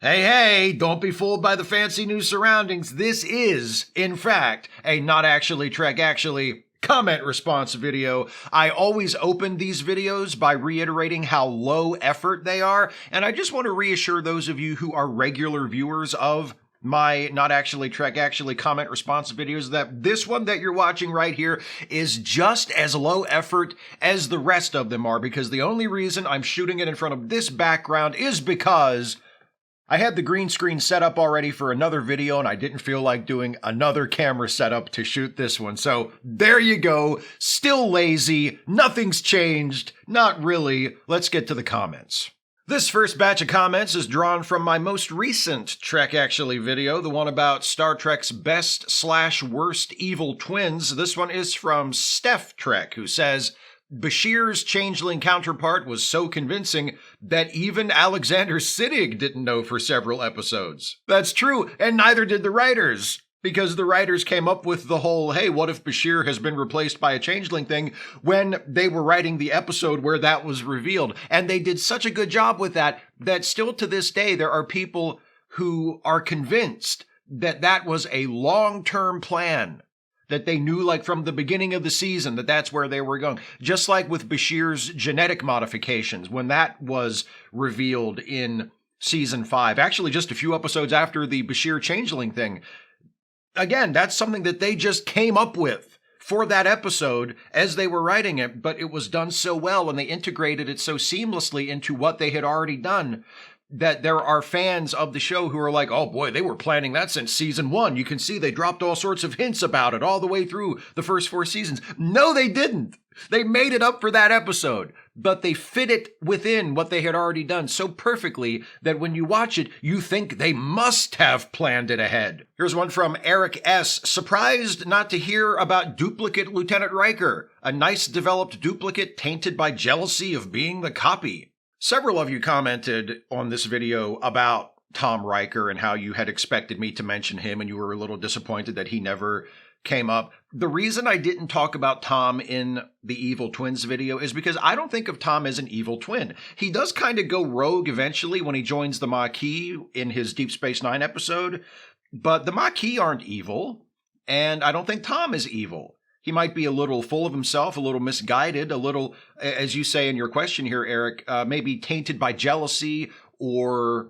Hey, don't be fooled by the fancy new surroundings. This is, in fact, a Not Actually Trek Actually comment response video. I always open these videos by reiterating how low effort they are, and I just want to reassure those of you who are regular viewers of my Not Actually Trek Actually comment response videos that this one that you're watching right here is just as low effort as the rest of them are, because the only reason I'm shooting it in front of this background is because I had the green screen set up already for another video and I didn't feel like doing another camera setup to shoot this one. So there you go. Still lazy. Nothing's changed. Not really. Let's get to the comments. This first batch of comments is drawn from my most recent Trek Actually video, the one about Star Trek's best/worst evil twins. This one is from Steph Trek, who says, Bashir's changeling counterpart was so convincing that even Alexander Siddig didn't know for several episodes. That's true, and neither did the writers, because the writers came up with the whole, hey, what if Bashir has been replaced by a changeling thing when they were writing the episode where that was revealed. And they did such a good job with that still to this day there are people who are convinced that that was a long-term plan, that they knew like from the beginning of the season that that's where they were going. Just like with Bashir's genetic modifications, when that was revealed in season 5, actually just a few episodes after the Bashir changeling thing. Again, that's something that they just came up with for that episode as they were writing it, but it was done so well and they integrated it so seamlessly into what they had already done that there are fans of the show who are like, oh boy, they were planning that since season 1. You can see they dropped all sorts of hints about it all the way through the first 4 seasons. No, they didn't. They made it up for that episode, but they fit it within what they had already done so perfectly that when you watch it, you think they must have planned it ahead. Here's one from Eric S. Surprised not to hear about duplicate Lieutenant Riker, a nice developed duplicate tainted by jealousy of being the copy. Several of you commented on this video about Tom Riker and how you had expected me to mention him and you were a little disappointed that he never came up. The reason I didn't talk about Tom in the Evil Twins video is because I don't think of Tom as an evil twin. He does kind of go rogue eventually when he joins the Maquis in his Deep Space Nine episode, but the Maquis aren't evil, and I don't think Tom is evil. He might be a little full of himself, a little misguided, a little, as you say in your question here, Eric, maybe tainted by jealousy or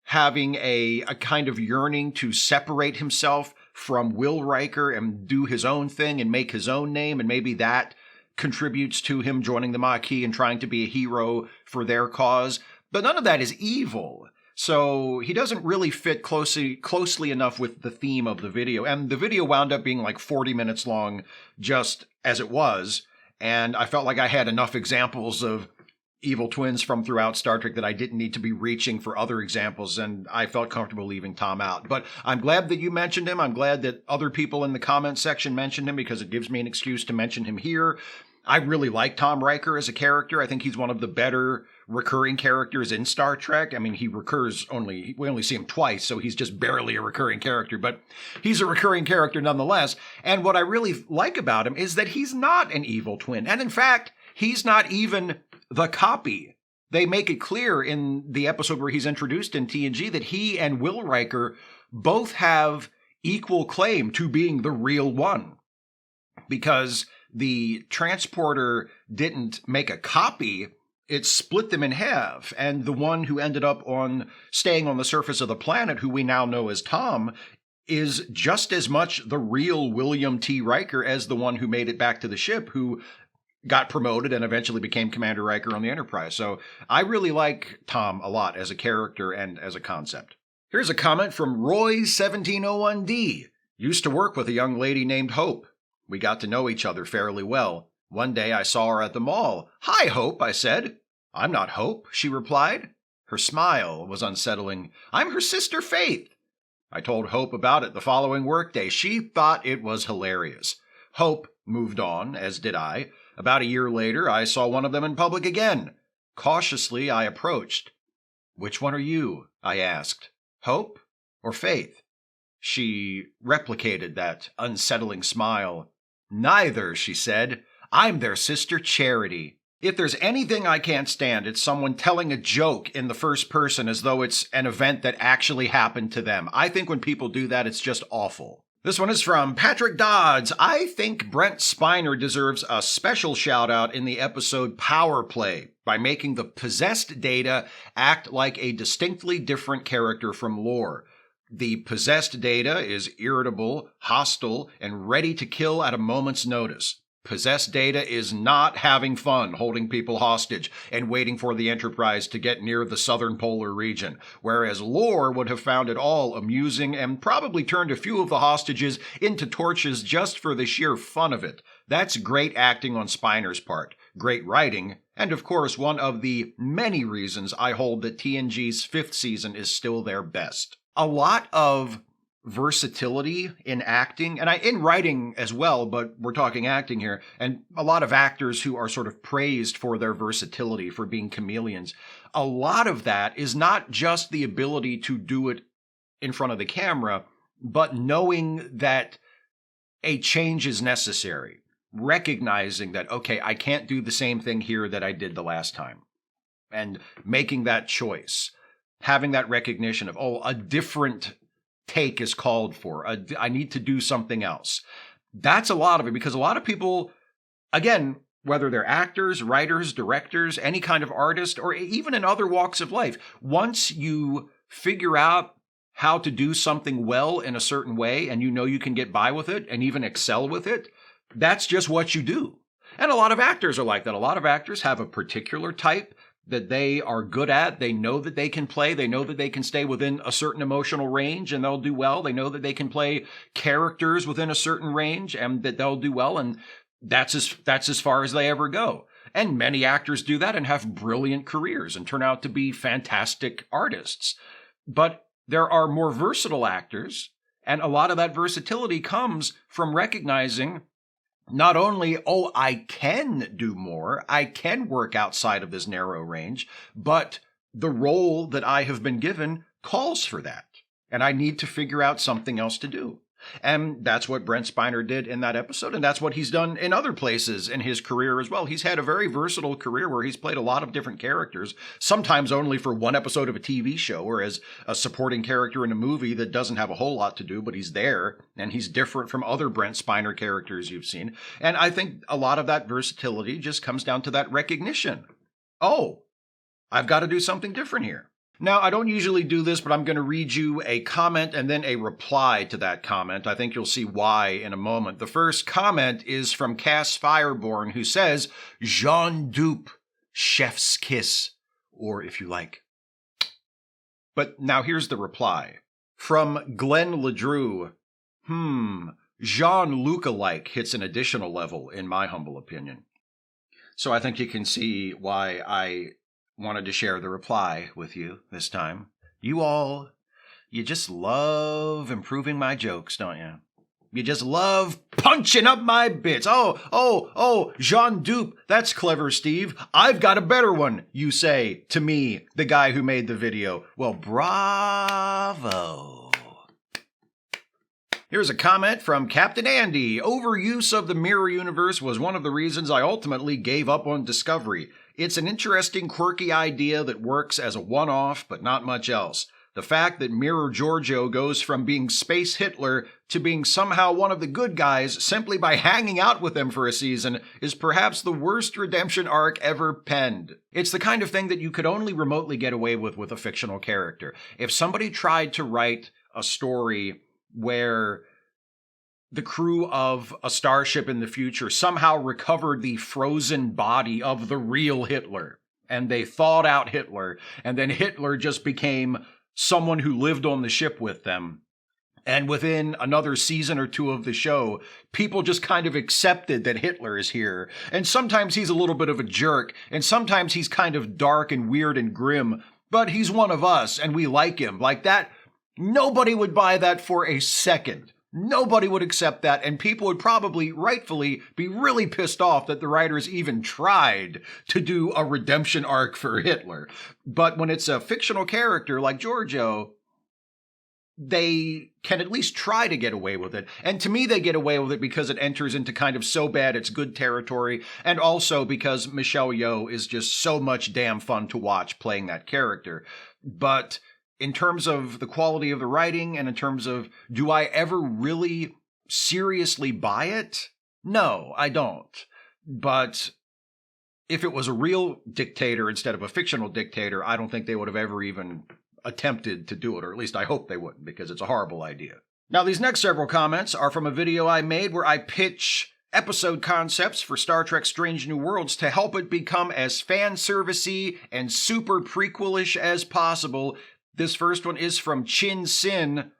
having a kind of yearning to separate himself from Will Riker and do his own thing and make his own name. And maybe that contributes to him joining the Maquis and trying to be a hero for their cause. But none of that is evil. So he doesn't really fit closely enough with the theme of the video. And the video wound up being like 40 minutes long just as it was. And I felt like I had enough examples of evil twins from throughout Star Trek that I didn't need to be reaching for other examples. And I felt comfortable leaving Tom out. But I'm glad that you mentioned him. I'm glad that other people in the comment section mentioned him because it gives me an excuse to mention him here. I really like Tom Riker as a character. I think he's one of the better recurring characters in Star Trek. I mean, he recurs we only see him twice, so he's just barely a recurring character, but he's a recurring character nonetheless. And what I really like about him is that he's not an evil twin. And in fact, he's not even the copy. They make it clear in the episode where he's introduced in TNG that he and Will Riker both have equal claim to being the real one, because the transporter didn't make a copy, it split them in half. And the one who ended up staying on the surface of the planet, who we now know as Tom, is just as much the real William T. Riker as the one who made it back to the ship, who got promoted and eventually became Commander Riker on the Enterprise. So I really like Tom a lot as a character and as a concept. Here's a comment from Roy1701D. Used to work with a young lady named Hope. We got to know each other fairly well. One day I saw her at the mall. Hi, Hope, I said. I'm not Hope, she replied. Her smile was unsettling. I'm her sister Faith. I told Hope about it the following workday. She thought it was hilarious. Hope moved on, as did I. About a year later, I saw one of them in public again. Cautiously, I approached. Which one are you? I asked. Hope or Faith? She replicated that unsettling smile. Neither, she said. I'm their sister Charity. If there's anything I can't stand, it's someone telling a joke in the first person as though it's an event that actually happened to them. I think when people do that, it's just awful. This one is from Patrick Dodds. I think Brent Spiner deserves a special shout out in the episode Power Play by making the possessed Data act like a distinctly different character from Lore. The possessed Data is irritable, hostile, and ready to kill at a moment's notice. Possessed Data is not having fun holding people hostage and waiting for the Enterprise to get near the southern polar region, whereas Lore would have found it all amusing and probably turned a few of the hostages into torches just for the sheer fun of it. That's great acting on Spiner's part, great writing, and of course one of the many reasons I hold that TNG's 5th season is still their best. A lot of versatility in acting, and in writing as well, but we're talking acting here, and a lot of actors who are sort of praised for their versatility, for being chameleons. A lot of that is not just the ability to do it in front of the camera, but knowing that a change is necessary, recognizing that, okay, I can't do the same thing here that I did the last time, and making that choice, having that recognition of, oh, a different take is called for. I need to do something else. That's a lot of it, because a lot of people, again, whether they're actors, writers, directors, any kind of artist, or even in other walks of life, once you figure out how to do something well in a certain way and you know you can get by with it and even excel with it, that's just what you do. And a lot of actors are like that. A lot of actors have a particular type that they are good at. They know that they can play. They know that they can stay within a certain emotional range and they'll do well. They know that they can play characters within a certain range and that they'll do well. And that's as far as they ever go. And many actors do that and have brilliant careers and turn out to be fantastic artists. But there are more versatile actors, and a lot of that versatility comes from recognizing not only, oh, I can do more, I can work outside of this narrow range, but the role that I have been given calls for that, and I need to figure out something else to do. And that's what Brent Spiner did in that episode, and that's what he's done in other places in his career as well. He's had a very versatile career where he's played a lot of different characters, sometimes only for one episode of a TV show or as a supporting character in a movie that doesn't have a whole lot to do, but he's there, and he's different from other Brent Spiner characters you've seen. And I think a lot of that versatility just comes down to that recognition. Oh, I've got to do something different here. Now, I don't usually do this, but I'm going to read you a comment and then a reply to that comment. I think you'll see why in a moment. The first comment is from Cass Fireborn, who says, Jean Dupe, chef's kiss, or if you like. But now here's the reply. From Glenn Ledrew, Jean-Luc-alike hits an additional level, in my humble opinion. So I think you can see why I wanted to share the reply with you this time. You just love improving my jokes, don't you? You just love punching up my bits. Oh, Jean Dupe, that's clever, Steve. I've got a better one, you say to me, the guy who made the video. Well, bravo. Here's a comment from Captain Andy. Overuse of the mirror universe was one of the reasons I ultimately gave up on Discovery. It's an interesting, quirky idea that works as a one-off, but not much else. The fact that Mirror Giorgio goes from being Space Hitler to being somehow one of the good guys simply by hanging out with them for a season is perhaps the worst redemption arc ever penned. It's the kind of thing that you could only remotely get away with a fictional character. If somebody tried to write a story where the crew of a starship in the future somehow recovered the frozen body of the real Hitler, and they thawed out Hitler, and then Hitler just became someone who lived on the ship with them. And within another season or two of the show, people just kind of accepted that Hitler is here. And sometimes he's a little bit of a jerk, and sometimes he's kind of dark and weird and grim, but he's one of us, and we like him. Like that, nobody would buy that for a second. Nobody would accept that, and people would probably, rightfully, be really pissed off that the writers even tried to do a redemption arc for Hitler. But when it's a fictional character like Giorgio, they can at least try to get away with it. And to me, they get away with it because it enters into kind of so bad it's good territory, and also because Michelle Yeoh is just so much damn fun to watch playing that character. But in terms of the quality of the writing, and in terms of, do I ever really seriously buy it? No, I don't. But if it was a real dictator instead of a fictional dictator, I don't think they would have ever even attempted to do it, or at least I hope they wouldn't, because it's a horrible idea. Now, these next several comments are from a video I made where I pitch episode concepts for Star Trek Strange New Worlds to help it become as fan servicey and super prequelish as possible. This first one is from Chin Sin,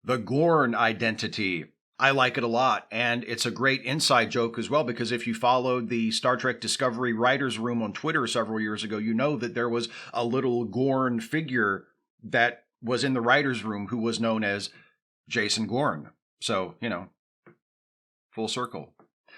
The Gorn Identity. I like it a lot, and it's a great inside joke as well, because if you followed the Star Trek Discovery Writers Room on Twitter several years ago, you know that there was a little Gorn figure that was in the writers' room who was known as Jason Gorn. So, full circle.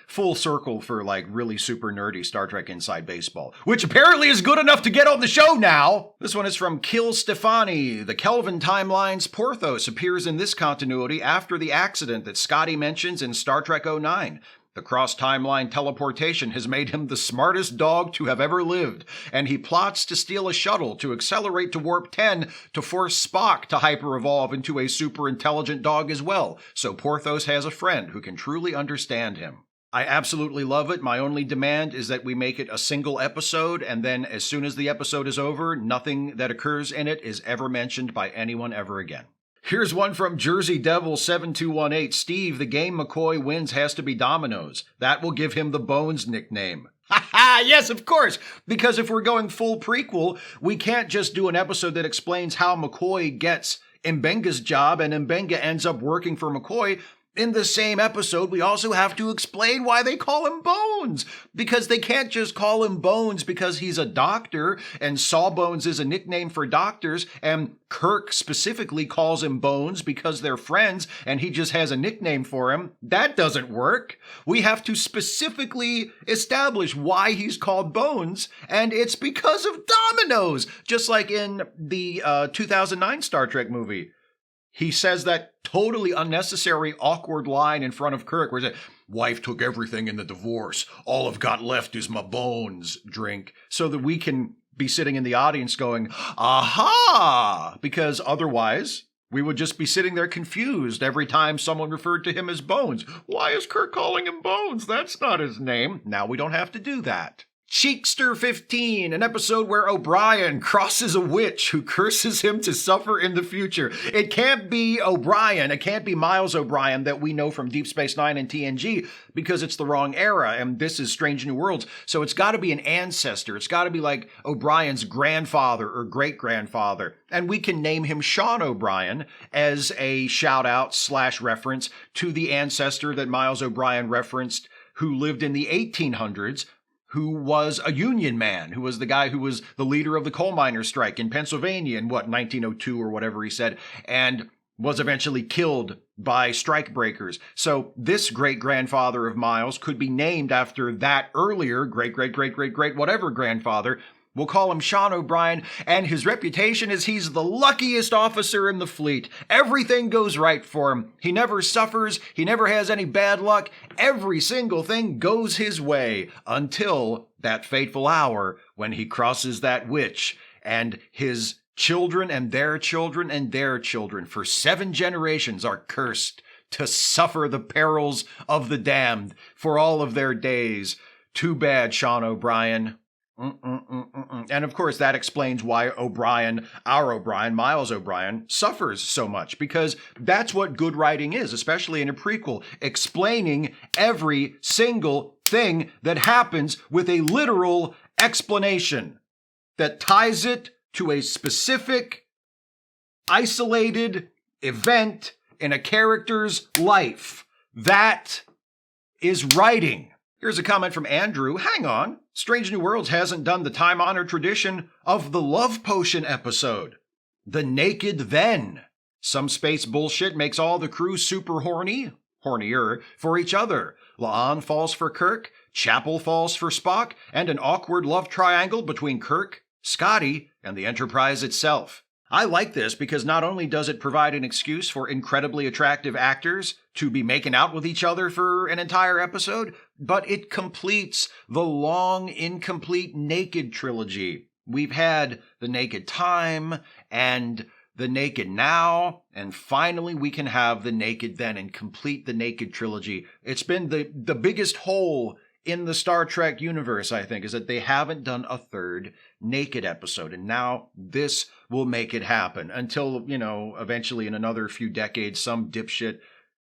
Full circle for, really super nerdy Star Trek Inside Baseball, which apparently is good enough to get on the show now. This one is from Kill Stefani. The Kelvin timeline's Porthos appears in this continuity after the accident that Scotty mentions in Star Trek 09. The cross-timeline teleportation has made him the smartest dog to have ever lived, and he plots to steal a shuttle to accelerate to Warp 10 to force Spock to hyper-evolve into a super-intelligent dog as well, so Porthos has a friend who can truly understand him. I absolutely love it. My only demand is that we make it a single episode, and then as soon as the episode is over, nothing that occurs in it is ever mentioned by anyone ever again. Here's one from Jersey Devil 7218. Steve, the game McCoy wins has to be Domino's. That will give him the Bones nickname. Ha ha! Yes, of course! Because if we're going full prequel, we can't just do an episode that explains how McCoy gets Mbenga's job and Mbenga ends up working for McCoy. In the same episode, we also have to explain why they call him Bones, because they can't just call him Bones because he's a doctor, and Sawbones is a nickname for doctors, and Kirk specifically calls him Bones because they're friends, and he just has a nickname for him. That doesn't work. We have to specifically establish why he's called Bones, and it's because of Domino's, just like in the 2009 Star Trek movie. He says that totally unnecessary, awkward line in front of Kirk where he said, "Wife took everything in the divorce. All I've got left is my bones," drink, so that we can be sitting in the audience going, aha! Because otherwise, we would just be sitting there confused every time someone referred to him as Bones. Why is Kirk calling him Bones? That's not his name. Now we don't have to do that. Cheekster 15, an episode where O'Brien crosses a witch who curses him to suffer in the future. It can't be O'Brien, it can't be Miles O'Brien that we know from Deep Space Nine and TNG, because it's the wrong era, and this is Strange New Worlds, so it's got to be an ancestor. It's got to be like O'Brien's grandfather or great-grandfather, and we can name him Sean O'Brien as a shout-out / reference to the ancestor that Miles O'Brien referenced who lived in the 1800s, who was a Union man, who was the guy who was the leader of the coal miners' strike in Pennsylvania in, 1902 or whatever he said, and was eventually killed by strikebreakers. So this great-grandfather of Miles could be named after that earlier great-great-great-great-great whatever grandfather. We'll call him Sean O'Brien, and his reputation is he's the luckiest officer in the fleet. Everything goes right for him. He never suffers. He never has any bad luck. Every single thing goes his way until that fateful hour when he crosses that witch, and his children and their children and their children for 7 generations are cursed to suffer the perils of the damned for all of their days. Too bad, Sean O'Brien. And of course, that explains why O'Brien, our O'Brien, Miles O'Brien, suffers so much, because that's what good writing is, especially in a prequel, explaining every single thing that happens with a literal explanation that ties it to a specific, isolated event in a character's life. That is writing. Here's a comment from Andrew. Hang on. Strange New Worlds hasn't done the time-honored tradition of the Love Potion episode. The Naked Then. Some space bullshit makes all the crew super hornier for each other. La'an falls for Kirk, Chapel falls for Spock, and an awkward love triangle between Kirk, Scotty, and the Enterprise itself. I like this because not only does it provide an excuse for incredibly attractive actors to be making out with each other for an entire episode, but it completes the long, incomplete Naked trilogy. We've had The Naked Time and The Naked Now, and finally we can have The Naked Then and complete the Naked trilogy. It's been the biggest hole in the Star Trek universe, I think, is that they haven't done a third Naked episode. And now this will make it happen until, eventually in another few decades, some dipshit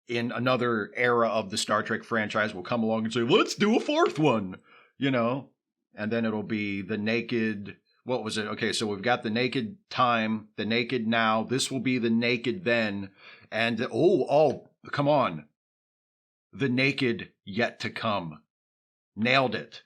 in another era of the Star Trek franchise will come along and say, let's do a fourth one, and then it'll be The Naked. What was it? Okay, so we've got The Naked Time, The Naked Now. This will be The Naked Then. And, come on. The Naked Yet to Come. Nailed it.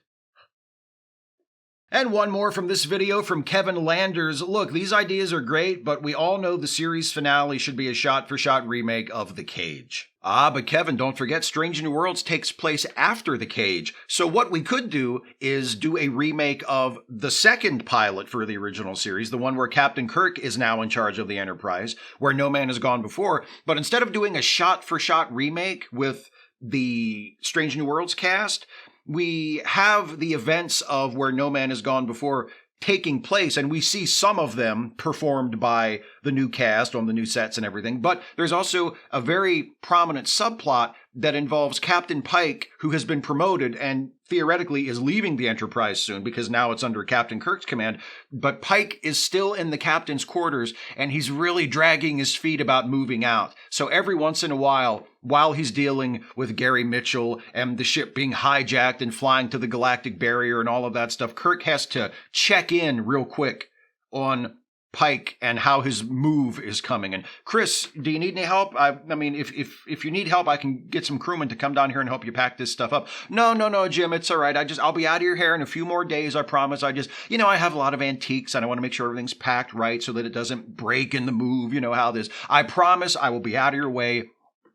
And one more from this video from Kevin Landers. Look, these ideas are great, but we all know the series finale should be a shot-for-shot remake of The Cage. But Kevin, don't forget Strange New Worlds takes place after The Cage. So what we could do is do a remake of the second pilot for the original series, the one where Captain Kirk is now in charge of the Enterprise, where No Man Has Gone Before. But instead of doing a shot-for-shot remake with the Strange New Worlds cast, we have the events of Where No Man Has Gone Before taking place, and we see some of them performed by the new cast on the new sets and everything. But there's also a very prominent subplot that involves Captain Pike, who has been promoted and theoretically is leaving the Enterprise soon because now it's under Captain Kirk's command. But Pike is still in the captain's quarters, and he's really dragging his feet about moving out. So every once in a while he's dealing with Gary Mitchell and the ship being hijacked and flying to the galactic barrier and all of that stuff, Kirk has to check in real quick on Pike and how his move is coming. And Chris, do you need any help? I mean, if you need help, I can get some crewmen to come down here and help you pack this stuff up. No, Jim, it's all right. I'll be out of your hair in a few more days, I promise. I have a lot of antiques and I want to make sure everything's packed right so that it doesn't break in the move. You know how this. I promise I will be out of your way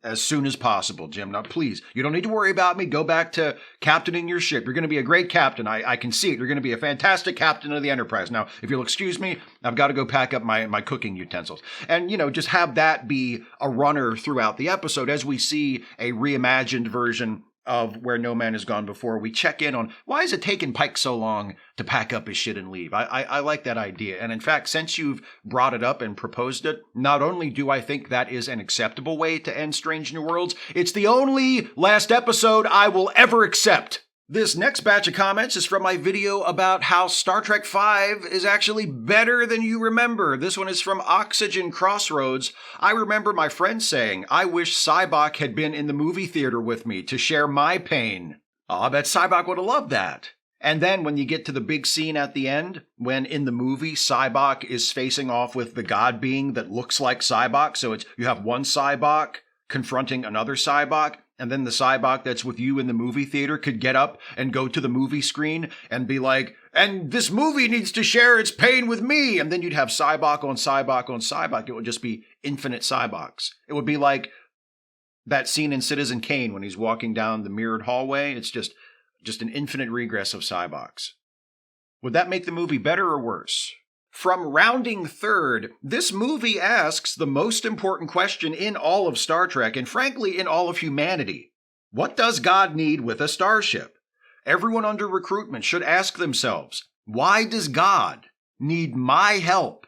as soon as possible, Jim. Now, please, you don't need to worry about me. Go back to captaining your ship. You're going to be a great captain. I can see it. You're going to be a fantastic captain of the Enterprise. Now, if you'll excuse me, I've got to go pack up my cooking utensils. And, just have that be a runner throughout the episode as we see a reimagined version of Where No Man Has Gone Before. We check in on why is it taking Pike so long to pack up his shit and leave. I like that idea. And in fact, since you've brought it up and proposed it, not only do I think that is an acceptable way to end Strange New Worlds, it's the only last episode I will ever accept. This next batch of comments is from my video about how Star Trek V is actually better than you remember. This one is from Oxygen Crossroads. I remember my friend saying, I wish Sybok had been in the movie theater with me to share my pain. I bet Sybok would have loved that. And then when you get to the big scene at the end, when in the movie Sybok is facing off with the god being that looks like Sybok, so you have one Sybok confronting another Sybok, and then the Sybok that's with you in the movie theater could get up and go to the movie screen and be like, and this movie needs to share its pain with me. And then you'd have Sybok on Sybok on Sybok. It would just be infinite Syboks. It would be like that scene in Citizen Kane when he's walking down the mirrored hallway. It's just an infinite regress of Syboks. Would that make the movie better or worse? From Rounding Third, this movie asks the most important question in all of Star Trek, and frankly in all of humanity. What does God need with a starship? Everyone under recruitment should ask themselves, why does God need my help?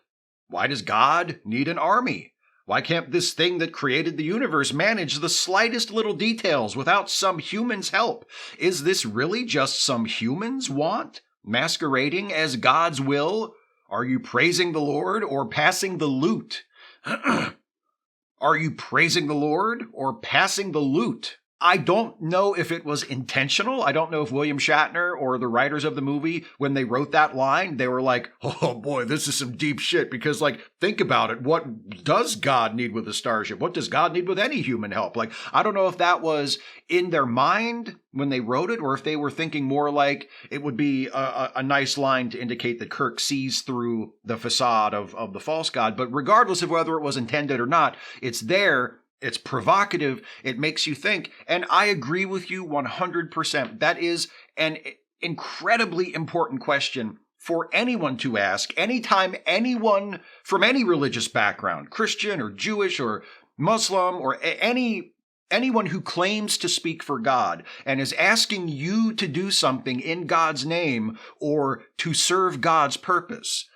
Why does God need an army? Why can't this thing that created the universe manage the slightest little details without some human's help? Is this really just some human's want, masquerading as God's will? Are you praising the Lord or passing the loot? Are you praising the Lord or passing the loot? I don't know if it was intentional. I don't know if William Shatner or the writers of the movie, when they wrote that line, they were like, oh boy, this is some deep shit. Because, think about it. What does God need with a starship? What does God need with any human help? I don't know if that was in their mind when they wrote it, or if they were thinking more like it would be a nice line to indicate that Kirk sees through the facade of the false god. But regardless of whether it was intended or not, it's there. It's provocative. It makes you think. And I agree with you 100%. That is an incredibly important question for anyone to ask anytime anyone from any religious background, Christian or Jewish or Muslim or anyone who claims to speak for God and is asking you to do something in God's name or to serve God's purpose.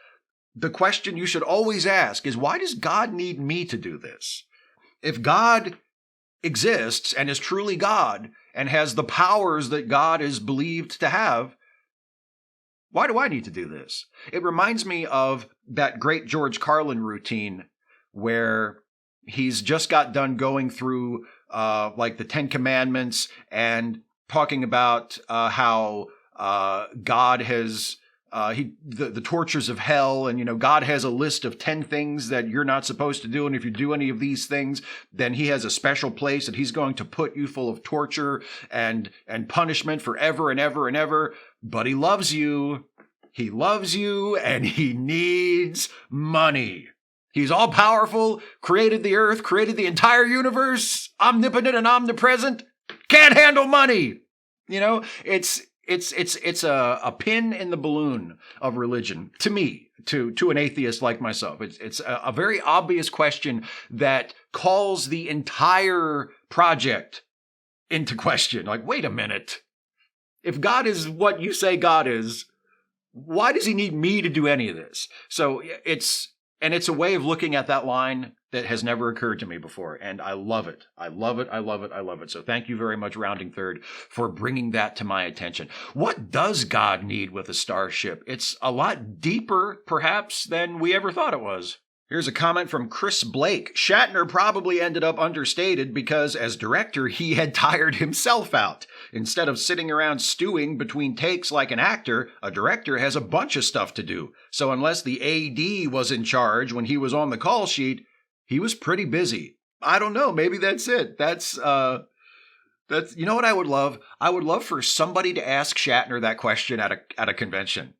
The question you should always ask is, why does God need me to do this? If God exists and is truly God and has the powers that God is believed to have, why do I need to do this? It reminds me of that great George Carlin routine where he's just got done going through like the Ten Commandments and talking about how God has the tortures of hell, and God has a list of 10 things that you're not supposed to do, and if you do any of these things, then he has a special place that he's going to put you full of torture and punishment forever and ever and ever. But he loves you. He loves you, and he needs money. He's all powerful, created the earth, created the entire universe, omnipotent and omnipresent, can't handle money. It's a pin in the balloon of religion to me, to an atheist like myself. It's a very obvious question that calls the entire project into question. Like, wait a minute. If God is what you say God is, why does he need me to do any of this? So it's a way of looking at that line that has never occurred to me before, and I love it. I love it. I love it. I love it. So thank you very much, Rounding Third, for bringing that to my attention. What does God need with a starship? It's a lot deeper, perhaps, than we ever thought it was. Here's a comment from Chris Blake. Shatner probably ended up understated because, as director, he had tired himself out. Instead of sitting around stewing between takes like an actor, a director has a bunch of stuff to do. So unless the AD was in charge when he was on the call sheet, he was pretty busy. I don't know. Maybe that's it. That's you know what I would love? I would love for somebody to ask Shatner that question at a convention.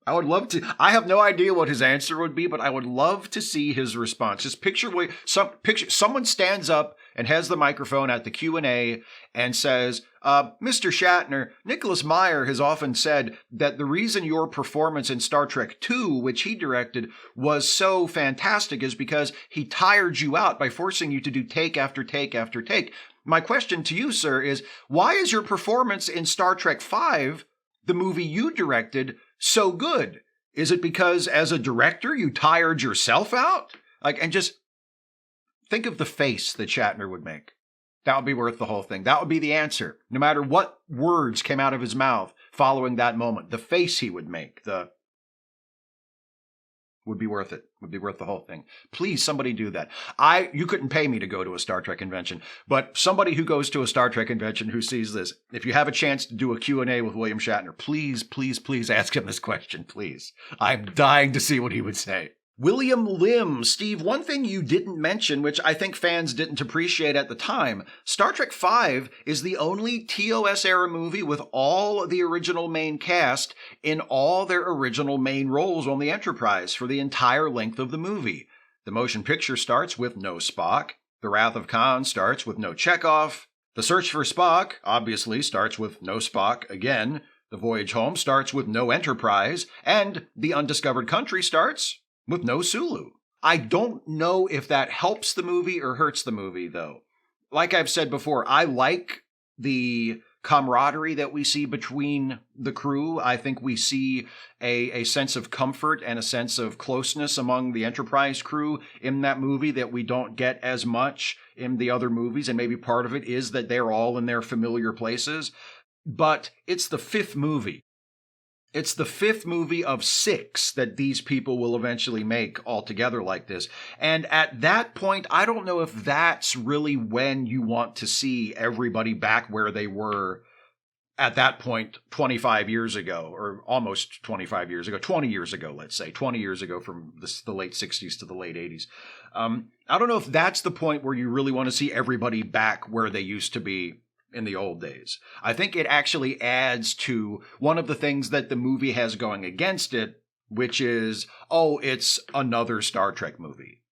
I would love to. I have no idea what his answer would be, but I would love to see his response. Just picture someone stands up and has the microphone at the Q&A and says, Mr. Shatner, Nicholas Meyer has often said that the reason your performance in Star Trek II, which he directed, was so fantastic is because he tired you out by forcing you to do take after take after take. My question to you, sir, is why is your performance in Star Trek V, the movie you directed, so good? Is it because as a director you tired yourself out? And just think of the face that Shatner would make. That would be worth the whole thing. That would be the answer. No matter what words came out of his mouth following that moment, the face he would make, would be worth it. Would be worth the whole thing. Please, somebody do that. You couldn't pay me to go to a Star Trek convention, but somebody who goes to a Star Trek convention who sees this, if you have a chance to do a Q&A with William Shatner, please, please, please ask him this question, please. I'm dying to see what he would say. William Lim, Steve, one thing you didn't mention, which I think fans didn't appreciate at the time, Star Trek V is the only TOS-era movie with all the original main cast in all their original main roles on the Enterprise for the entire length of the movie. The motion picture starts with no Spock. The Wrath of Khan starts with no Chekhov. The Search for Spock, obviously, starts with no Spock again. The Voyage Home starts with no Enterprise. And The Undiscovered Country starts with no Sulu. I don't know if that helps the movie or hurts the movie, though. Like I've said before, I like the camaraderie that we see between the crew. I think we see a sense of comfort and a sense of closeness among the Enterprise crew in that movie that we don't get as much in the other movies, and maybe part of it is that they're all in their familiar places. But it's the fifth movie. It's the fifth movie of 6 that these people will eventually make all together like this. And at that point, I don't know if that's really when you want to see everybody back where they were at that point 25 years ago, or almost 25 years ago, 20 years ago, let's say, 20 years ago from the late 60s to the late 80s. I don't know if that's the point where you really want to see everybody back where they used to be in the old days. I think it actually adds to one of the things that the movie has going against it, which is, it's another Star Trek movie.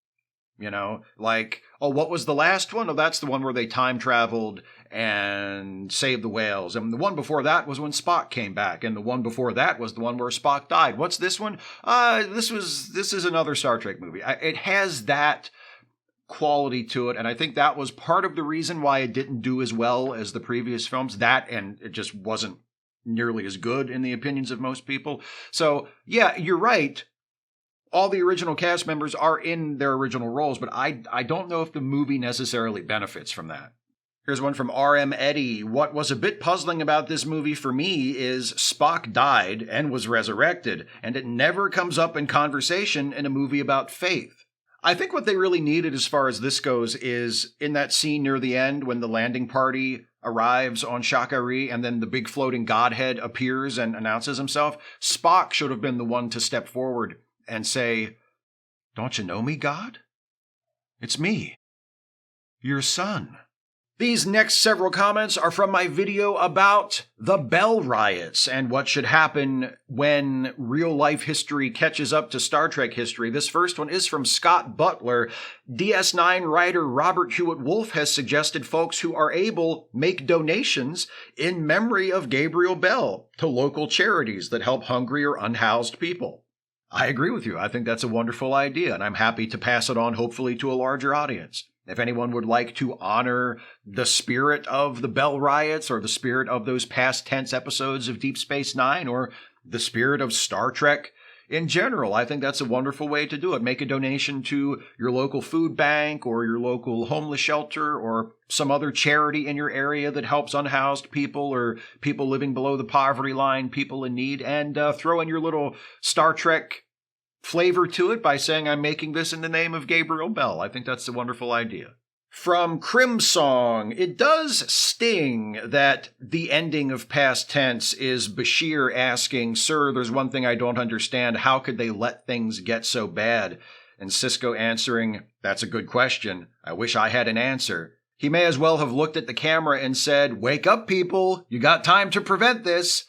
You know, like, oh, what was the last one? Oh, that's the one where they time traveled and saved the whales. And the one before that was when Spock came back. And the one before that was the one where Spock died. What's this one? This is another Star Trek movie. It has that quality to it. And I think that was part of the reason why it didn't do as well as the previous films. That, and it just wasn't nearly as good in the opinions of most people. So, yeah, you're right. All the original cast members are in their original roles, but I don't know if the movie necessarily benefits from that. Here's one from RM Eddie. What was a bit puzzling about this movie for me is Spock died and was resurrected, and it never comes up in conversation in a movie about faith. I think what they really needed as far as this goes is in that scene near the end when the landing party arrives on Shakari and then the big floating godhead appears and announces himself. Spock should have been the one to step forward and say, "Don't you know me, God? It's me, your son." These next several comments are from my video about the Bell Riots and what should happen when real-life history catches up to Star Trek history. This first one is from Scott Butler. DS9 writer Robert Hewitt Wolf has suggested folks who are able make donations in memory of Gabriel Bell to local charities that help hungry or unhoused people. I agree with you. I think that's a wonderful idea, and I'm happy to pass it on, hopefully, to a larger audience. If anyone would like to honor the spirit of the Bell Riots or the spirit of those past tense episodes of Deep Space Nine or the spirit of Star Trek in general, I think that's a wonderful way to do it. Make a donation to your local food bank or your local homeless shelter or some other charity in your area that helps unhoused people or people living below the poverty line, people in need, and throw in your little Star Trek flavor to it by saying, "I'm making this in the name of Gabriel Bell." I think that's a wonderful idea. From Crimsong, it does sting that the ending of Past Tense is Bashir asking, "Sir, there's one thing I don't understand. How could they let things get so bad?" And Sisko answering, "That's a good question. I wish I had an answer." He may as well have looked at the camera and said, "Wake up, people. You got time to prevent this."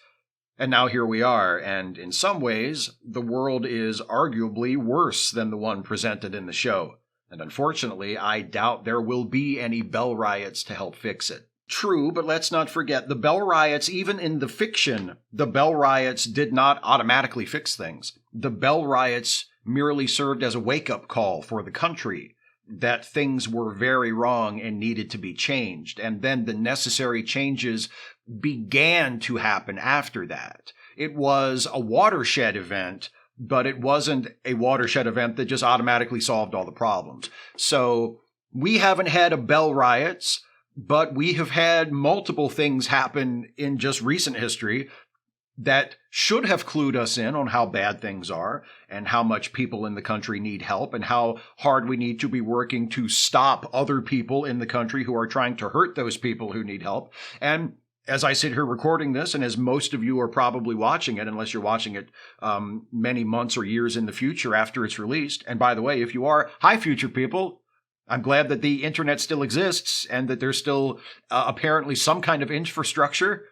And now here we are, and in some ways, the world is arguably worse than the one presented in the show. And unfortunately, I doubt there will be any Bell Riots to help fix it. True, but let's not forget, the Bell Riots, even in the fiction, the Bell Riots did not automatically fix things. The Bell Riots merely served as a wake-up call for the country that things were very wrong and needed to be changed. And then the necessary changes began to happen after that. It was a watershed event, but it wasn't a watershed event that just automatically solved all the problems. So we haven't had a Bell Riots, but we have had multiple things happen in just recent history that should have clued us in on how bad things are and how much people in the country need help and how hard we need to be working to stop other people in the country who are trying to hurt those people who need help. And as I sit here recording this, and as most of you are probably watching it, unless you're watching it many months or years in the future after it's released. And by the way, if you are, hi, future people, I'm glad that the internet still exists and that there's still apparently some kind of infrastructure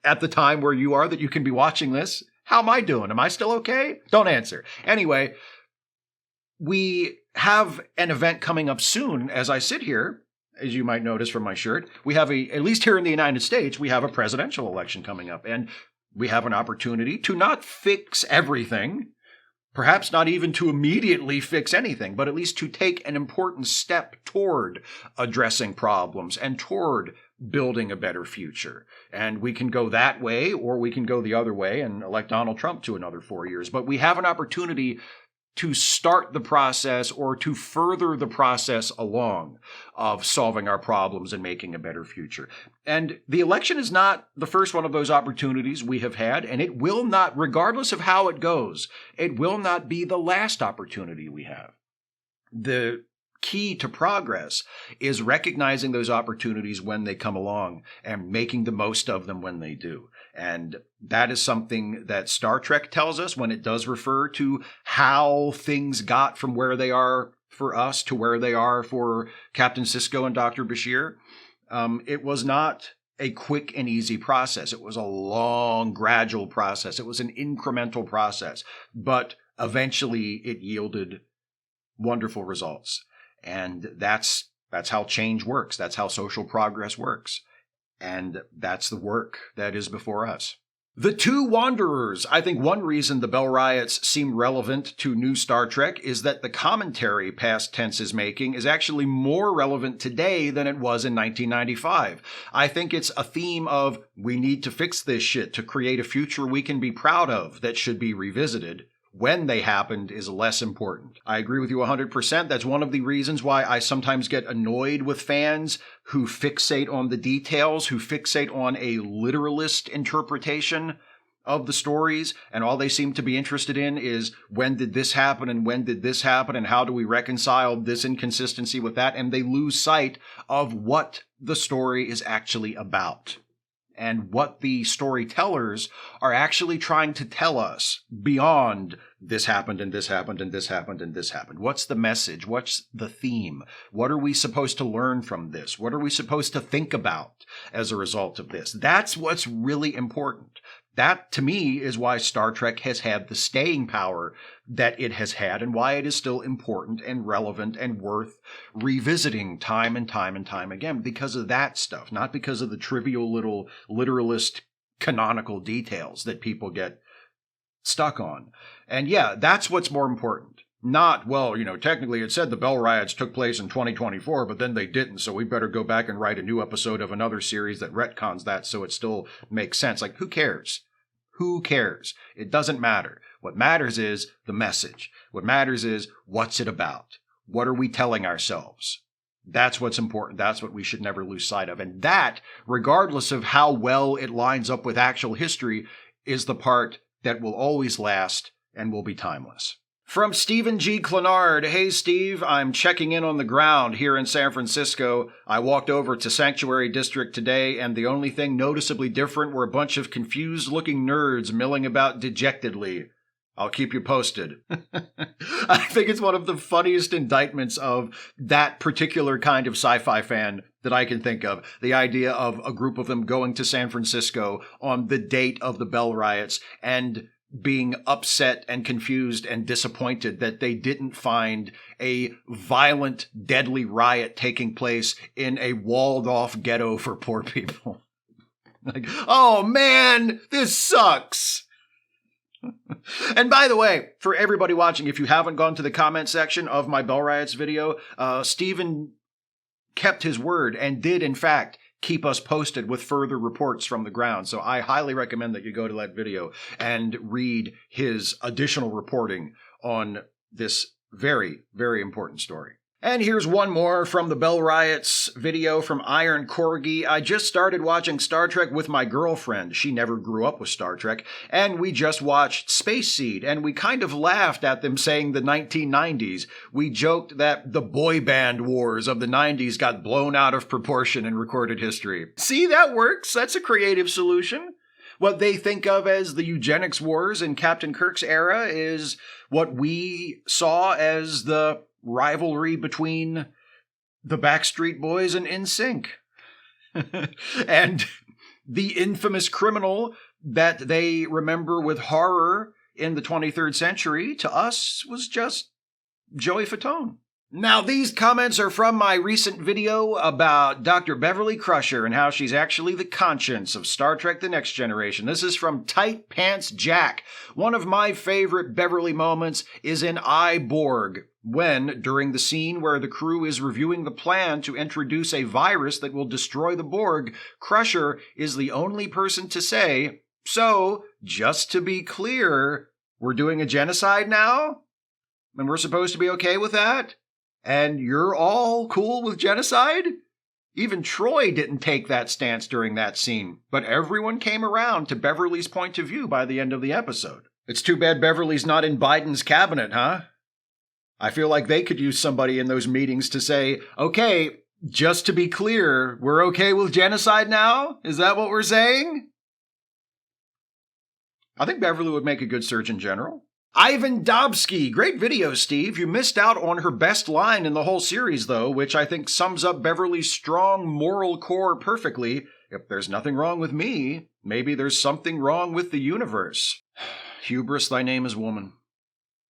at the time where you are that you can be watching this. How am I doing? Am I still okay? Don't answer. Anyway, we have an event coming up soon as I sit here. As you might notice from my shirt, we have at least here in the United States, we have a presidential election coming up, and we have an opportunity to not fix everything, perhaps not even to immediately fix anything, but at least to take an important step toward addressing problems and toward building a better future. And we can go that way, or we can go the other way and elect Donald Trump to another 4 years. But we have an opportunity to start the process or to further the process along of solving our problems and making a better future. And the election is not the first one of those opportunities we have had, and it will not, regardless of how it goes, it will not be the last opportunity we have. The key to progress is recognizing those opportunities when they come along and making the most of them when they do. And that is something that Star Trek tells us when it does refer to how things got from where they are for us to where they are for Captain Sisko and Dr. Bashir. It was not a quick and easy process. It was a long, gradual process. It was an incremental process, but eventually it yielded wonderful results. And that's how change works. That's how social progress works. And that's the work that is before us. The Two Wanderers. I think one reason the Bell Riots seem relevant to new Star Trek is that the commentary past tense is making is actually more relevant today than it was in 1995. I think it's a theme of we need to fix this shit to create a future we can be proud of that should be revisited. When they happened is less important. I agree with you 100%. That's one of the reasons why I sometimes get annoyed with fans who fixate on the details, who fixate on a literalist interpretation of the stories, and all they seem to be interested in is when did this happen and when did this happen and how do we reconcile this inconsistency with that, and they lose sight of what the story is actually about. And what the storytellers are actually trying to tell us beyond this happened and this happened and this happened and this happened. What's the message? What's the theme? What are we supposed to learn from this? What are we supposed to think about as a result of this? That's what's really important. That, to me, is why Star Trek has had the staying power that it has had and why it is still important and relevant and worth revisiting time and time and time again, because of that stuff, not because of the trivial little literalist canonical details that people get stuck on. And yeah, that's what's more important. Not, well, technically it said the Bell Riots took place in 2024, but then they didn't, so we better go back and write a new episode of another series that retcons that so it still makes sense. Like, who cares? Who cares? It doesn't matter. What matters is the message. What matters is what's it about? What are we telling ourselves? That's what's important. That's what we should never lose sight of. And that, regardless of how well it lines up with actual history, is the part that will always last and will be timeless. From Stephen G. Clenard, hey Steve, I'm checking in on the ground here in San Francisco. I walked over to Sanctuary District today, and the only thing noticeably different were a bunch of confused-looking nerds milling about dejectedly. I'll keep you posted. I think it's one of the funniest indictments of that particular kind of sci-fi fan that I can think of. The idea of a group of them going to San Francisco on the date of the Bell Riots and being upset and confused and disappointed that they didn't find a violent, deadly riot taking place in a walled-off ghetto for poor people. Like, oh man, this sucks. And by the way, for everybody watching, if you haven't gone to the comment section of my Bell Riots video, Stephen kept his word and did, in fact, keep us posted with further reports from the ground. So I highly recommend that you go to that video and read his additional reporting on this very, very important story. And here's one more from the Bell Riots video from Iron Corgi. I just started watching Star Trek with my girlfriend. She never grew up with Star Trek. And we just watched Space Seed, and we kind of laughed at them saying the 1990s. We joked that the boy band wars of the 90s got blown out of proportion in recorded history. See, that works. That's a creative solution. What they think of as the eugenics wars in Captain Kirk's era is what we saw as the rivalry between the Backstreet Boys and NSYNC. And the infamous criminal that they remember with horror in the 23rd century, to us, was just Joey Fatone. Now, these comments are from my recent video about Dr. Beverly Crusher and how she's actually the conscience of Star Trek The Next Generation. This is from Tight Pants Jack. One of my favorite Beverly moments is in I, Borg, when, during the scene where the crew is reviewing the plan to introduce a virus that will destroy the Borg, Crusher is the only person to say, "So, just to be clear, we're doing a genocide now? And we're supposed to be okay with that? And you're all cool with genocide?" Even Troy didn't take that stance during that scene, but everyone came around to Beverly's point of view by the end of the episode. It's too bad Beverly's not in Biden's cabinet, huh? I feel like they could use somebody in those meetings to say, okay, just to be clear, we're okay with genocide now? Is that what we're saying? I think Beverly would make a good Surgeon General. Ivan Dobsky, great video, Steve. You missed out on her best line in the whole series, though, which I think sums up Beverly's strong moral core perfectly. If there's nothing wrong with me, maybe there's something wrong with the universe. Hubris, thy name is woman.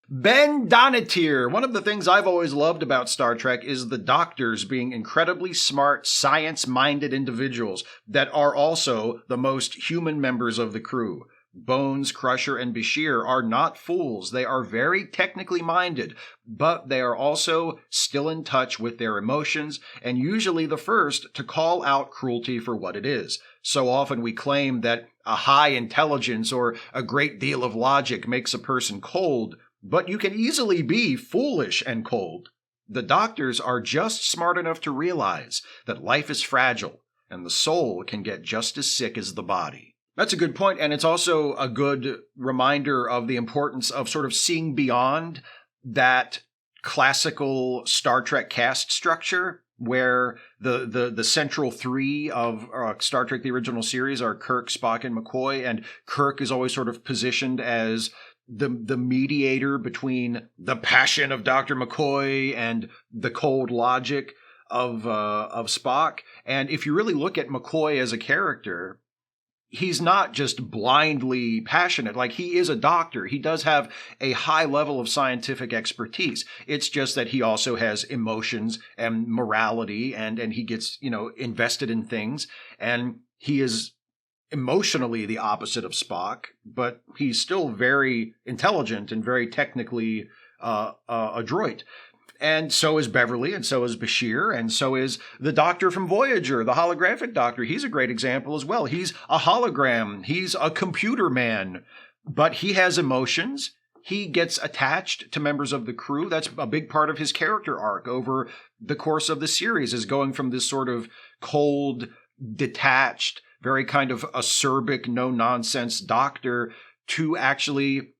Ben Donatier. One of the things I've always loved about Star Trek is the doctors being incredibly smart, science-minded individuals that are also the most human members of the crew. Bones, Crusher, and Bashir are not fools. They are very technically minded, but they are also still in touch with their emotions and usually the first to call out cruelty for what it is. So often we claim that a high intelligence or a great deal of logic makes a person cold, but you can easily be foolish and cold. The doctors are just smart enough to realize that life is fragile and the soul can get just as sick as the body. That's a good point, and it's also a good reminder of the importance of sort of seeing beyond that classical Star Trek cast structure where the central three of Star Trek, the original series, are Kirk, Spock, and McCoy, and Kirk is always sort of positioned as the mediator between the passion of Dr. McCoy and the cold logic of Spock. And if you really look at McCoy as a character, he's not just blindly passionate. Like, he is a doctor. He does have a high level of scientific expertise. It's just that he also has emotions and morality, and he gets, invested in things. And he is emotionally the opposite of Spock, but he's still very intelligent and very technically adroit. And so is Beverly, and so is Bashir, and so is the doctor from Voyager, the holographic doctor. He's a great example as well. He's a hologram. He's a computer man, but he has emotions. He gets attached to members of the crew. That's a big part of his character arc over the course of the series, is going from this sort of cold, detached, very kind of acerbic, no-nonsense doctor to actually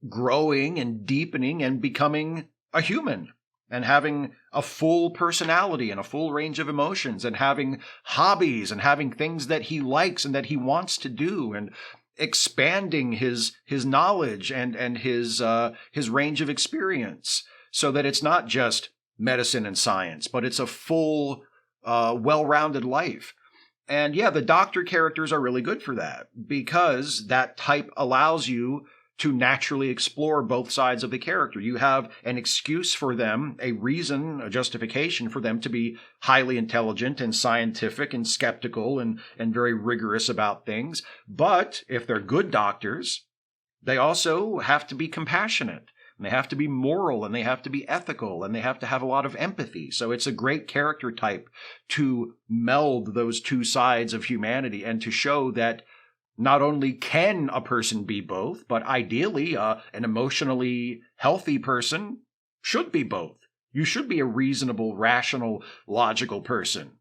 growing and deepening and becoming a human, and having a full personality and a full range of emotions, and having hobbies and having things that he likes and that he wants to do, and expanding his knowledge and his range of experience, so that it's not just medicine and science, but it's a full, well-rounded life. And yeah, the doctor characters are really good for that, because that type allows you to naturally explore both sides of the character. You have an excuse for them, a reason, a justification for them to be highly intelligent and scientific and skeptical and very rigorous about things. But if they're good doctors, they also have to be compassionate, and they have to be moral, and they have to be ethical, and they have to have a lot of empathy. So it's a great character type to meld those two sides of humanity and to show that not only can a person be both, but ideally an emotionally healthy person should be both. You should be a reasonable, rational, logical person,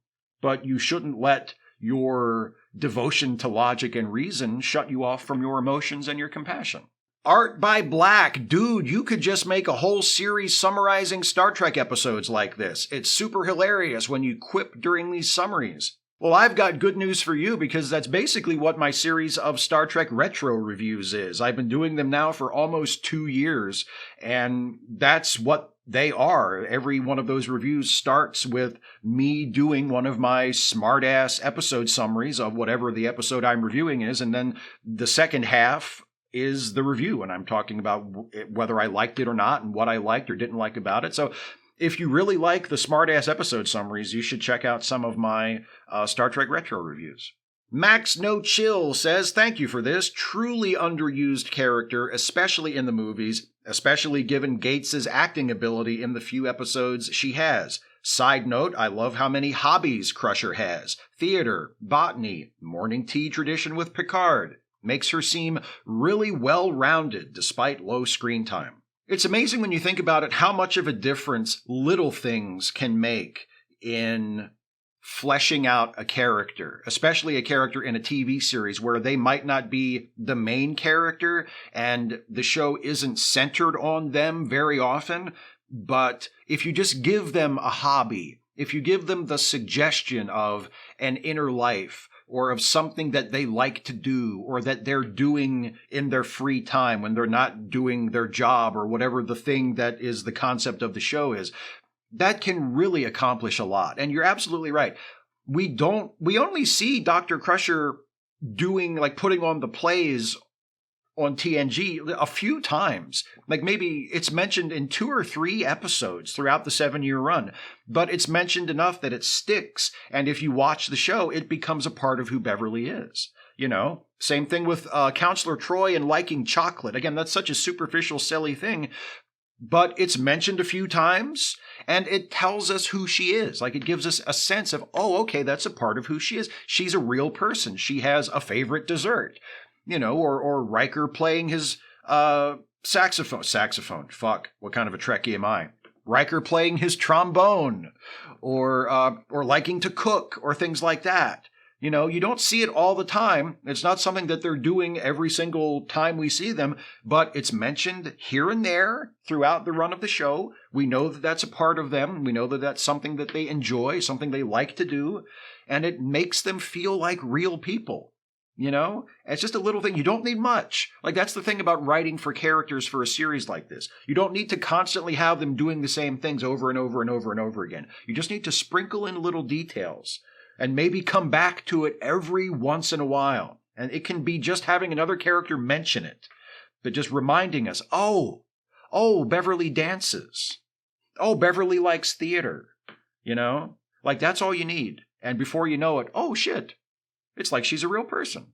but you shouldn't let your devotion to logic and reason shut you off from your emotions and your compassion. Art by Black. Dude, you could just make a whole series summarizing Star Trek episodes like this. It's super hilarious when you quip during these summaries. Well, I've got good news for you, because that's basically what my series of Star Trek retro reviews is. I've been doing them now for almost 2 years, and that's what they are. Every one of those reviews starts with me doing one of my smart-ass episode summaries of whatever the episode I'm reviewing is, and then the second half is the review, and I'm talking about whether I liked it or not and what I liked or didn't like about it. So if you really like the smart-ass episode summaries, you should check out some of my Star Trek retro reviews. Max No Chill says, thank you for this. Truly underused character, especially in the movies, especially given Gates' acting ability in the few episodes she has. Side note, I love how many hobbies Crusher has. Theater, botany, morning tea tradition with Picard. Makes her seem really well-rounded despite low screen time. It's amazing when you think about it how much of a difference little things can make in fleshing out a character, especially a character in a TV series where they might not be the main character and the show isn't centered on them very often. But if you just give them a hobby, if you give them the suggestion of an inner life, or of something that they like to do, or that they're doing in their free time when they're not doing their job, or whatever the thing that is the concept of the show is, that can really accomplish a lot. And you're absolutely right. We only see Dr. Crusher doing, like, putting on the plays on TNG a few times. Like maybe it's mentioned in 2 or 3 episodes throughout the 7-year run, but it's mentioned enough that it sticks. And if you watch the show, it becomes a part of who Beverly is. You know, same thing with Counselor Troi and liking chocolate. Again, that's such a superficial, silly thing, but it's mentioned a few times and it tells us who she is. Like it gives us a sense of, oh, okay, that's a part of who she is. She's a real person. She has a favorite dessert. You know, or Riker playing his saxophone. Fuck, what kind of a Trekkie am I? Riker playing his trombone, or liking to cook, or things like that. You know, you don't see it all the time. It's not something that they're doing every single time we see them, but it's mentioned here and there throughout the run of the show. We know that that's a part of them. We know that that's something that they enjoy, something they like to do, and it makes them feel like real people. You know, it's just a little thing. You don't need much. Like, that's the thing about writing for characters for a series like this. You don't need to constantly have them doing the same things over and over and over and over again. You just need to sprinkle in little details and maybe come back to it every once in a while. And it can be just having another character mention it, but just reminding us, oh, Beverly dances. Oh, Beverly likes theater. You know, like that's all you need. And before you know it, oh shit. It's like she's a real person.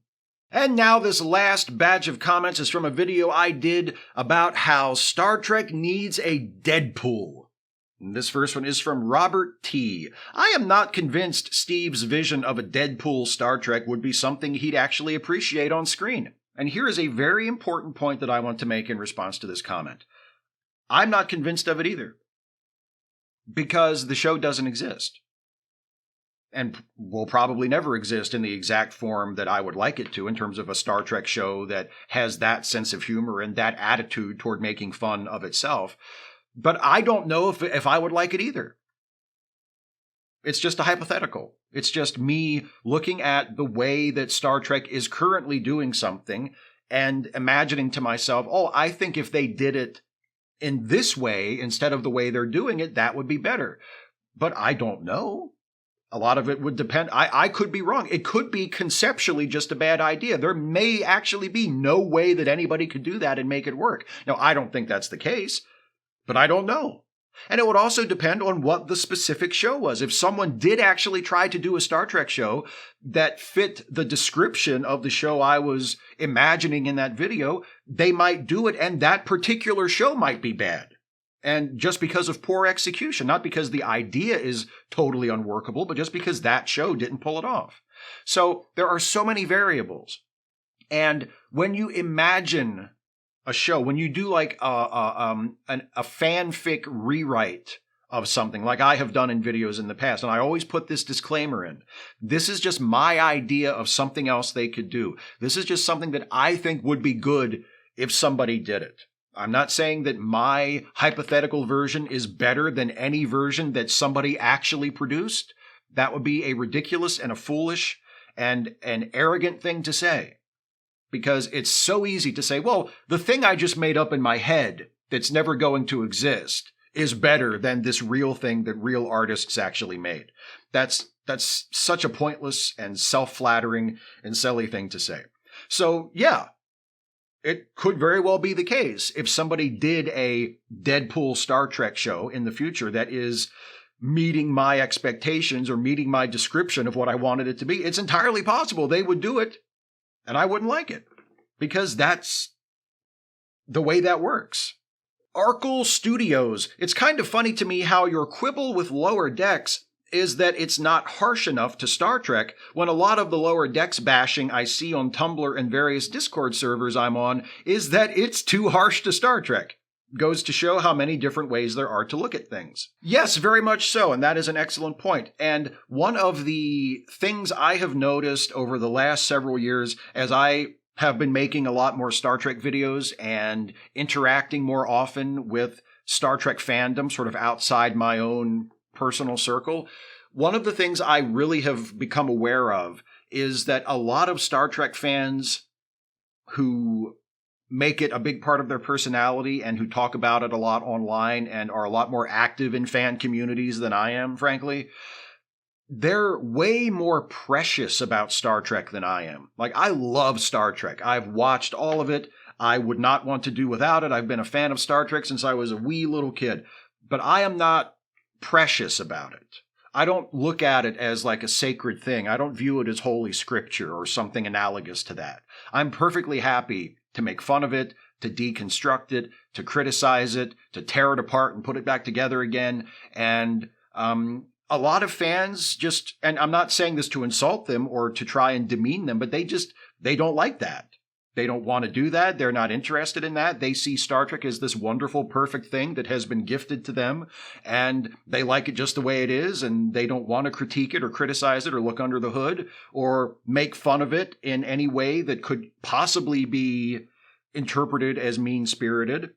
And now this last batch of comments is from a video I did about how Star Trek needs a Deadpool. And this first one is from Robert T. I am not convinced Steve's vision of a Deadpool Star Trek would be something he'd actually appreciate on screen. And here is a very important point that I want to make in response to this comment. I'm not convinced of it either. Because the show doesn't exist. And will probably never exist in the exact form that I would like it to in terms of a Star Trek show that has that sense of humor and that attitude toward making fun of itself. But I don't know if I would like it either. It's just a hypothetical. It's just me looking at the way that Star Trek is currently doing something and imagining to myself, oh, I think if they did it in this way instead of the way they're doing it, that would be better. But I don't know. A lot of it would depend. I could be wrong. It could be conceptually just a bad idea. There may actually be no way that anybody could do that and make it work. Now, I don't think that's the case, but I don't know. And it would also depend on what the specific show was. If someone did actually try to do a Star Trek show that fit the description of the show I was imagining in that video, they might do it, and that particular show might be bad. And just because of poor execution, not because the idea is totally unworkable, but just because that show didn't pull it off. So there are so many variables. And when you imagine a show, when you do like a fanfic rewrite of something, like I have done in videos in the past, and I always put this disclaimer in, this is just my idea of something else they could do. This is just something that I think would be good if somebody did it. I'm not saying that my hypothetical version is better than any version that somebody actually produced. That would be a ridiculous and a foolish and an arrogant thing to say. Because it's so easy to say, well, the thing I just made up in my head that's never going to exist is better than this real thing that real artists actually made. That's such a pointless and self-flattering and silly thing to say. So, yeah. It could very well be the case if somebody did a Deadpool Star Trek show in the future that is meeting my expectations or meeting my description of what I wanted it to be. It's entirely possible they would do it and I wouldn't like it because that's the way that works. Arkle Studios. It's kind of funny to me how your quibble with Lower Decks is that it's not harsh enough to Star Trek when a lot of the Lower Decks bashing I see on Tumblr and various Discord servers I'm on is that it's too harsh to Star Trek. Goes to show how many different ways there are to look at things. Yes, very much so, and that is an excellent point. And one of the things I have noticed over the last several years as I have been making a lot more Star Trek videos and interacting more often with Star Trek fandom sort of outside my own personal circle, one of the things I really have become aware of is that a lot of Star Trek fans who make it a big part of their personality and who talk about it a lot online and are a lot more active in fan communities than I am, frankly, they're way more precious about Star Trek than I am. Like, I love Star Trek. I've watched all of it. I would not want to do without it. I've been a fan of Star Trek since I was a wee little kid. But I am not precious about it. I don't look at it as like a sacred thing. I don't view it as holy scripture or something analogous to that. I'm perfectly happy to make fun of it, to deconstruct it, to criticize it, to tear it apart and put it back together again. And a lot of fans just, and I'm not saying this to insult them or to try and demean them, but they don't like that. They don't want to do that. They're not interested in that. They see Star Trek as this wonderful, perfect thing that has been gifted to them, and they like it just the way it is, and they don't want to critique it or criticize it or look under the hood or make fun of it in any way that could possibly be interpreted as mean-spirited.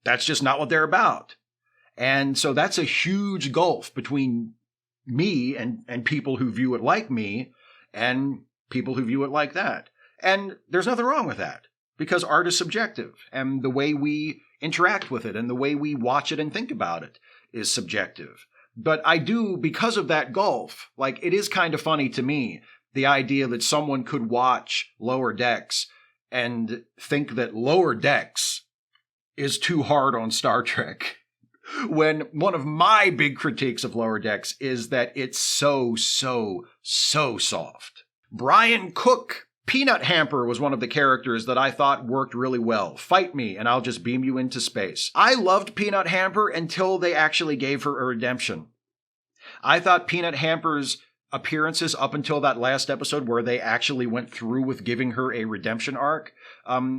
That's just not what they're about. And so that's a huge gulf between me and people who view it like me and people who view it like that. And there's nothing wrong with that, because art is subjective, and the way we interact with it and the way we watch it and think about it is subjective. But I do, because of that gulf, like, it is kind of funny to me, the idea that someone could watch Lower Decks and think that Lower Decks is too hard on Star Trek, when one of my big critiques of Lower Decks is that it's so soft. Brian Cook, Peanut Hamper, was one of the characters that I thought worked really well. Fight me and I'll just beam you into space. I loved Peanut Hamper until they actually gave her a redemption. I thought Peanut Hamper's appearances up until that last episode where they actually went through with giving her a redemption arc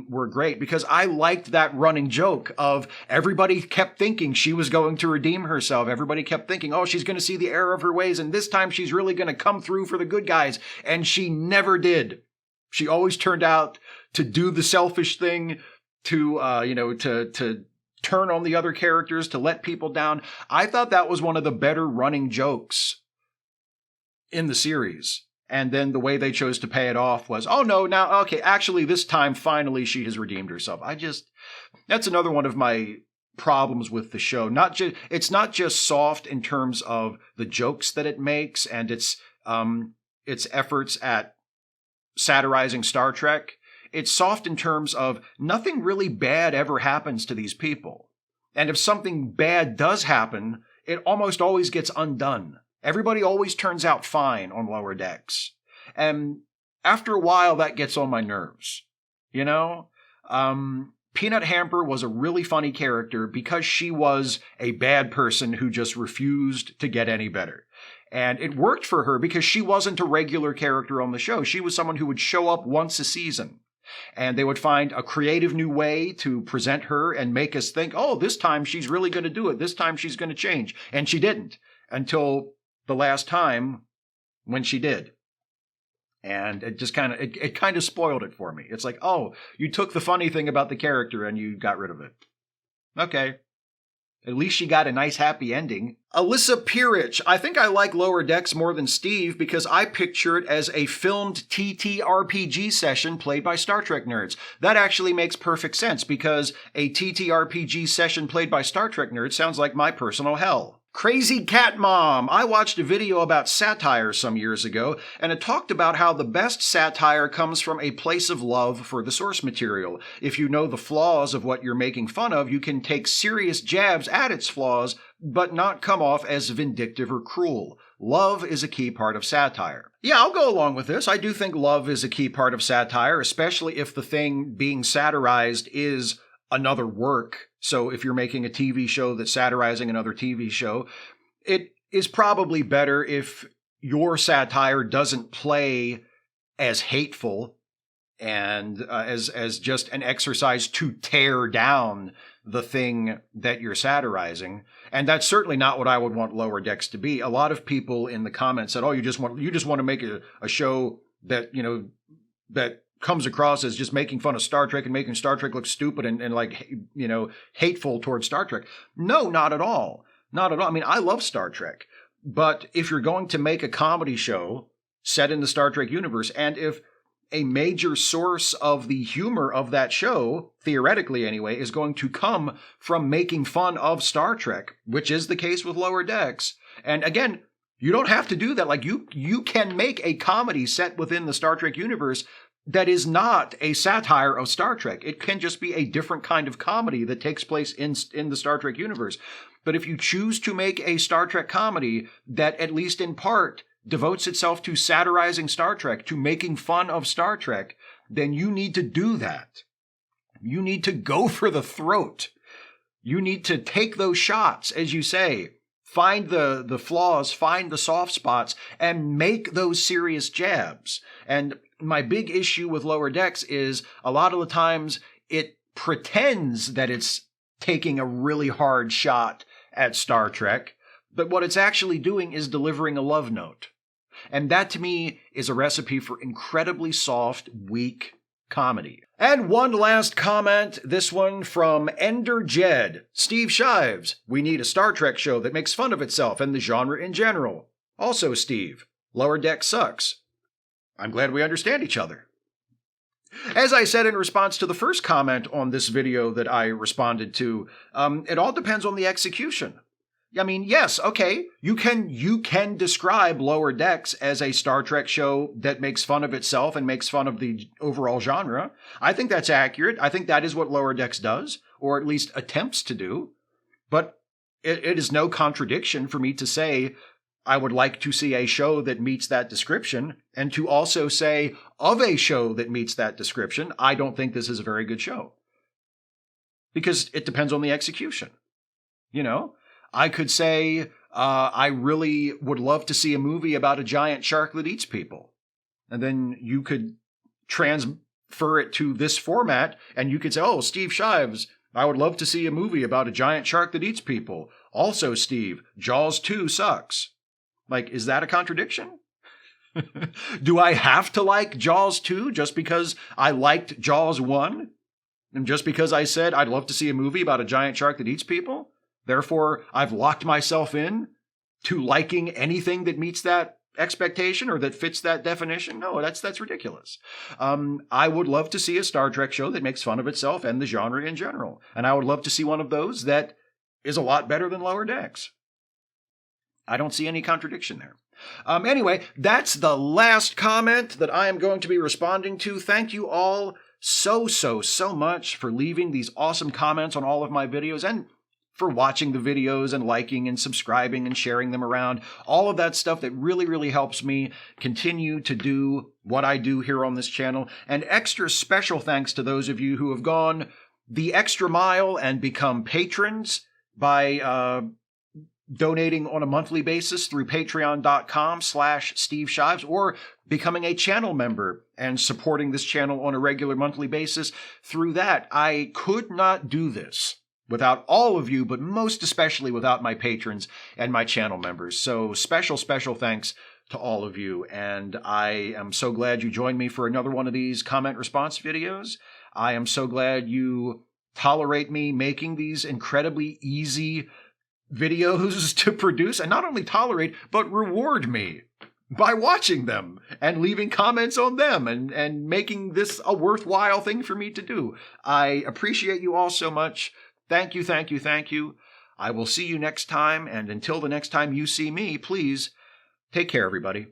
were great, because I liked that running joke of everybody kept thinking she was going to redeem herself. Everybody kept thinking, oh, she's going to see the error of her ways, and this time she's really going to come through for the good guys. And she never did. She always turned out to do the selfish thing, to turn on the other characters, to let people down. I thought that was one of the better running jokes in the series. And then the way they chose to pay it off was, oh no, now, okay, actually this time, finally, she has redeemed herself. That's another one of my problems with the show. It's not just soft in terms of the jokes that it makes and its efforts at satirizing Star Trek. It's soft in terms of nothing really bad ever happens to these people. And if something bad does happen, it almost always gets undone. Everybody always turns out fine on Lower Decks. And after a while, that gets on my nerves. You know? Peanut Hamper was a really funny character because she was a bad person who just refused to get any better. And it worked for her because she wasn't a regular character on the show. She was someone who would show up once a season. And they would find a creative new way to present her and make us think, oh, this time she's really going to do it. This time she's going to change. And she didn't until the last time when she did. And it just kind of spoiled it for me. It's like, oh, you took the funny thing about the character and you got rid of it. Okay. At least she got a nice happy ending. Alyssa Peerich. I think I like Lower Decks more than Steve because I picture it as a filmed TTRPG session played by Star Trek nerds. That actually makes perfect sense because a TTRPG session played by Star Trek nerds sounds like my personal hell. Crazy Cat Mom. I watched a video about satire some years ago, and it talked about how the best satire comes from a place of love for the source material. If you know the flaws of what you're making fun of, you can take serious jabs at its flaws, but not come off as vindictive or cruel. Love is a key part of satire. Yeah, I'll go along with this. I do think love is a key part of satire, especially if the thing being satirized is another work. So if you're making a TV show that's satirizing another TV show, it is probably better if your satire doesn't play as hateful and as just an exercise to tear down the thing that you're satirizing. And that's certainly not what I would want Lower Decks to be. A lot of people in the comments said, oh, you just want to make a show that, that comes across as just making fun of Star Trek and making Star Trek look stupid and like, hateful towards Star Trek. No, not at all. Not at all. I mean, I love Star Trek. But if you're going to make a comedy show set in the Star Trek universe, and if a major source of the humor of that show, theoretically anyway, is going to come from making fun of Star Trek, which is the case with Lower Decks. And again, you don't have to do that. Like you can make a comedy set within the Star Trek universe that is not a satire of Star Trek. It can just be a different kind of comedy that takes place in the Star Trek universe. But if you choose to make a Star Trek comedy that, at least in part, devotes itself to satirizing Star Trek, to making fun of Star Trek, then you need to do that. You need to go for the throat. You need to take those shots, as you say. Find the flaws, find the soft spots, and make those serious jabs. And my big issue with Lower Decks is a lot of the times it pretends that it's taking a really hard shot at Star Trek, but what it's actually doing is delivering a love note. And that, to me, is a recipe for incredibly soft, weak comedy. And one last comment, this one from Ender Jed. Steve Shives, we need a Star Trek show that makes fun of itself and the genre in general. Also, Steve, Lower Deck sucks. I'm glad we understand each other. As I said in response to the first comment on this video that I responded to, it all depends on the execution. I mean, yes, okay, you can describe Lower Decks as a Star Trek show that makes fun of itself and makes fun of the overall genre. I think that's accurate. I think that is what Lower Decks does, or at least attempts to do. But it is no contradiction for me to say I would like to see a show that meets that description, and to also say of a show that meets that description, I don't think this is a very good show. Because it depends on the execution. You know? I could say, I really would love to see a movie about a giant shark that eats people. And then you could transfer it to this format, and you could say, oh, Steve Shives, I would love to see a movie about a giant shark that eats people. Also, Steve, Jaws 2 sucks. Like, is that a contradiction? Do I have to like Jaws 2 just because I liked Jaws 1? And just because I said I'd love to see a movie about a giant shark that eats people? Therefore, I've locked myself in to liking anything that meets that expectation or that fits that definition? No, that's ridiculous. I would love to see a Star Trek show that makes fun of itself and the genre in general. And I would love to see one of those that is a lot better than Lower Decks. I don't see any contradiction there. Anyway, that's the last comment that I am going to be responding to. Thank you all so much for leaving these awesome comments on all of my videos and for watching the videos and liking and subscribing and sharing them around. All of that stuff that really helps me continue to do what I do here on this channel. And extra special thanks to those of you who have gone the extra mile and become patrons by donating on a monthly basis through patreon.com/Steve Shives, or becoming a channel member and supporting this channel on a regular monthly basis through that. I could not do this without all of you, but most especially without my patrons and my channel members. So special thanks to all of you. And I am so glad you joined me for another one of these comment response videos. I am so glad you tolerate me making these incredibly easy videos to produce, and not only tolerate, but reward me by watching them and leaving comments on them and making this a worthwhile thing for me to do. I appreciate you all so much. Thank you. I will see you next time, and until the next time you see me, please take care, everybody.